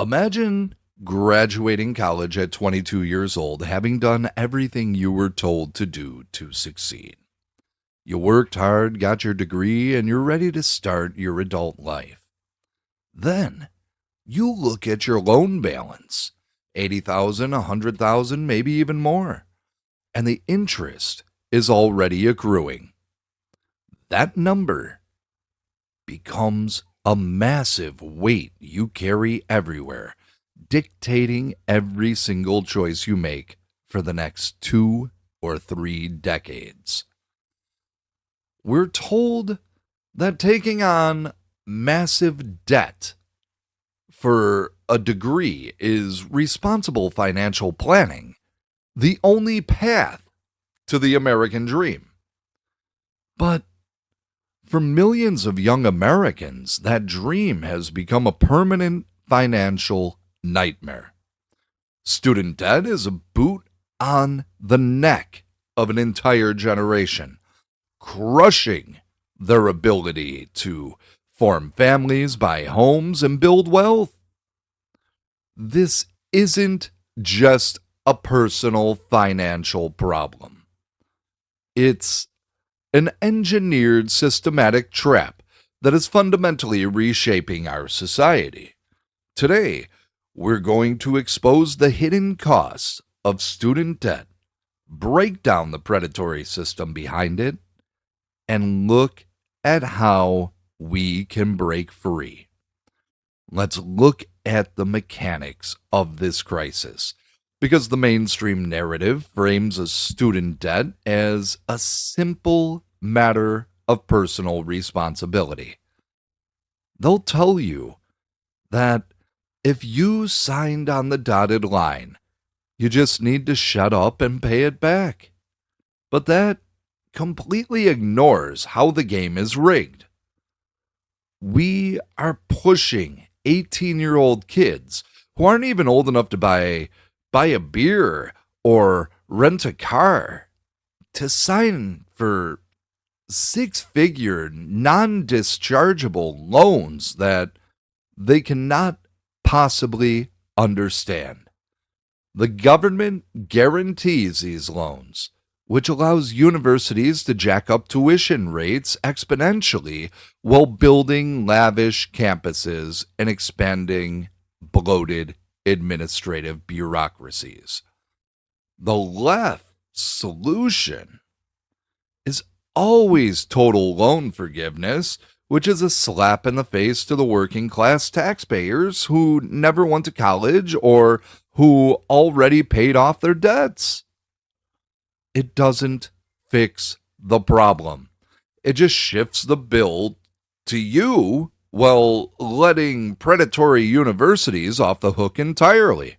Imagine graduating college at 22 years old, having done everything you were told to do to succeed. You worked hard, got your degree, and you're ready to start your adult life. Then you look at your loan balance, 80,000, 100,000, maybe even more, and the interest is already accruing. That number becomes a massive weight you carry everywhere, dictating every single choice you make for the next 2 or 3 decades. We're told that taking on massive debt for a degree is responsible financial planning, the only path to the American dream. But for millions of young Americans, that dream has become a permanent financial nightmare. Student debt is a boot on the neck of an entire generation, crushing their ability to form families, buy homes, and build wealth. This isn't just a personal financial problem. It's an engineered systematic trap that is fundamentally reshaping our society. Today, we're going to expose the hidden costs of student debt, break down the predatory system behind it, and look at how we can break free. Let's look at the mechanics of this crisis, because the mainstream narrative frames a student debt as a simple matter of personal responsibility. They'll tell you that if you signed on the dotted line, you just need to shut up and pay it back. But that completely ignores how the game is rigged. We are pushing 18-year-old kids who aren't even old enough to buy a beer or rent a car to sign for 6-figure non-dischargeable loans that they cannot possibly understand. The government guarantees these loans, which allows universities to jack up tuition rates exponentially while building lavish campuses and expanding bloated administrative bureaucracies. The left solution is always total loan forgiveness, which is a slap in the face to the working class taxpayers who never went to college or who already paid off their debts. It doesn't fix the problem. It just shifts the bill to you while letting predatory universities off the hook entirely.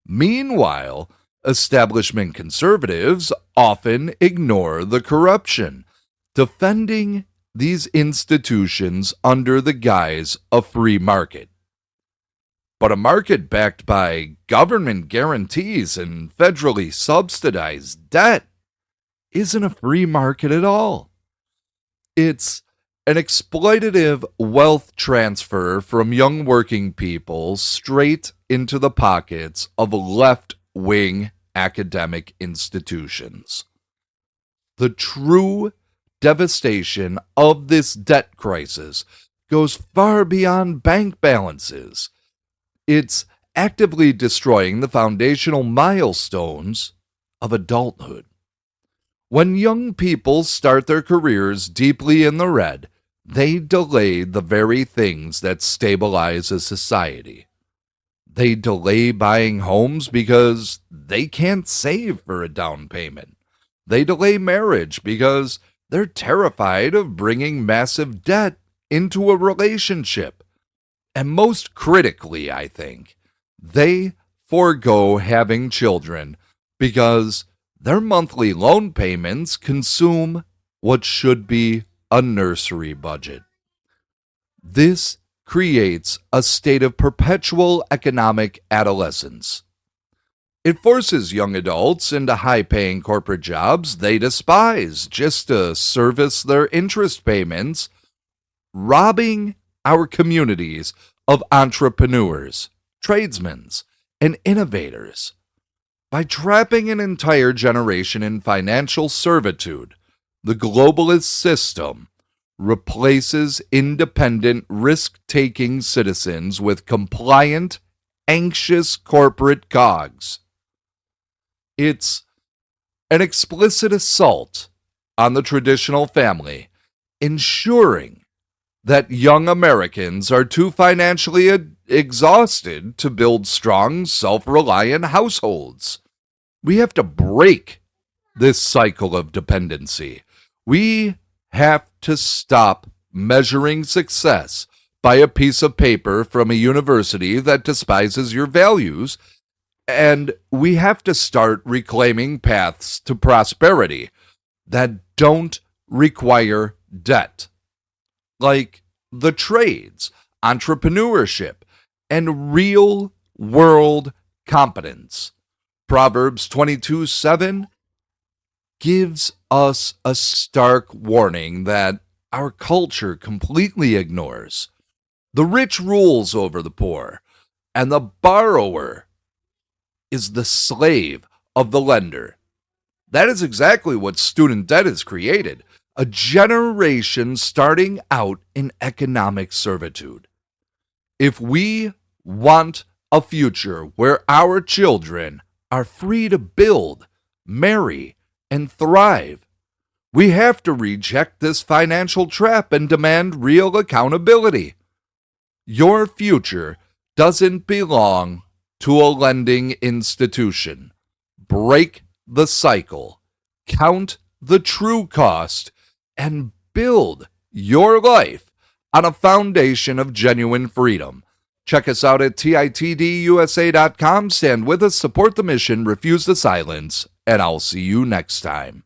Meanwhile, establishment conservatives often ignore the corruption, defending these institutions under the guise of free market. But a market backed by government guarantees and federally subsidized debt isn't a free market at all. It's an exploitative wealth transfer from young working people straight into the pockets of left-wing academic institutions. The true devastation of this debt crisis goes far beyond bank balances. It's actively destroying the foundational milestones of adulthood. When young people start their careers deeply in the red, they delay the very things that stabilize a society. They delay buying homes because they can't save for a down payment. They delay marriage because they're terrified of bringing massive debt into a relationship. And most critically, I think, they forego having children because their monthly loan payments consume what should be a nursery budget. This creates a state of perpetual economic adolescence. It forces young adults into high-paying corporate jobs they despise just to service their interest payments, robbing our communities of entrepreneurs, tradesmen, and innovators. By trapping an entire generation in financial servitude, the globalist system replaces independent, risk-taking citizens with compliant, anxious corporate cogs. It's an explicit assault on the traditional family, ensuring that young Americans are too financially exhausted to build strong, self-reliant households. We have to break this cycle of dependency. We have to stop measuring success by a piece of paper from a university that despises your values, and we have to start reclaiming paths to prosperity that don't require debt, like the trades, entrepreneurship, and real-world competence. Proverbs 22:7 gives us a stark warning that our culture completely ignores. The rich rules over the poor, and the borrower is the slave of the lender. That is exactly what student debt has created, a generation starting out in economic servitude. If we want a future where our children are free to build, marry, and thrive, we have to reject this financial trap and demand real accountability. Your future doesn't belong to a lending institution. Break the cycle, count the true cost, and build your life on a foundation of genuine freedom. Check us out at titdusa.com. Stand with us, support the mission, refuse the silence, and I'll see you next time.